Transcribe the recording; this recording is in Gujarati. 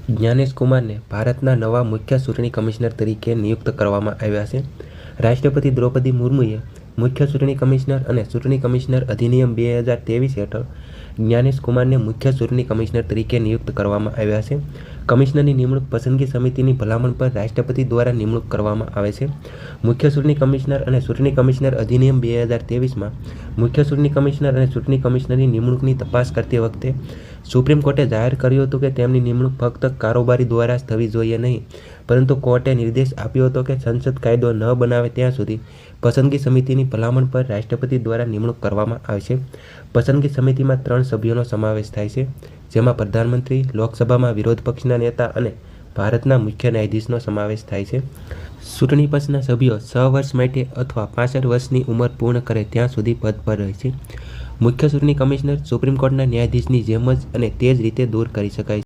જ્ઞાનેશ કુમારને ભારતના નવા મુખ્ય ચૂંટણી કમિશનર તરીકે નિયુક્ત કરવામાં આવ્યા છે. રાષ્ટ્રપતિ દ્રૌપદી મુર્મુએ મુખ્ય ચૂંટણી કમિશનર અને ચૂંટણી કમિશનર અધિનિયમ 2023 હેઠળ જ્ઞાનેશ કુમારને મુખ્ય ચૂંટણી કમિશનર તરીકે નિયુક્ત કરવામાં આવ્યા છે. કમિશનરની નિમણૂક પસંદગી સમિતિની ભલામણ પર રાષ્ટ્રપતિ દ્વારા નિમણૂક કરવામાં આવે છે. મુખ્ય ચૂંટણી કમિશનર અને ચૂંટણી કમિશનર અધિનિયમ 2023માં મુખ્ય ચૂંટણી કમિશનર અને ચૂંટણી કમિશનરની નિમણૂકની તપાસ કરતી વખતે સુપ્રીમ કોર્ટે જાહેર કર્યું હતું કે તેમની નિમણૂક ફક્ત કારોબારી દ્વારા જ થવી જોઈએ નહીં, પરંતુ કોર્ટે નિર્દેશ આપ્યો હતો કે સંસદ કાયદો ન બનાવે ત્યાં સુધી પસંદગી સમિતિની ભલામણ પર રાષ્ટ્રપતિ દ્વારા નિમણૂક કરવામાં આવશે. પસંદગી સમિતિમાં 3 સભ્યોનો સમાવેશ થાય છે, જેમાં પ્રધાનમંત્રી, લોકસભામાં વિરોધ પક્ષના નેતા અને ભારતના મુખ્ય ન્યાયાધીશનો સમાવેશ થાય છે. ચૂંટણી પંચના સભ્યો 6 વર્ષ માટે અથવા 65 વર્ષની ઉંમર પૂર્ણ કરે ત્યાં સુધી પદ પર રહે છે. મુખ્ય ચૂંટણી કમિશનર સુપ્રીમ કોર્ટના ન્યાયાધીશની જેમ જ અને તે જ રીતે દૂર કરી શકાય છે.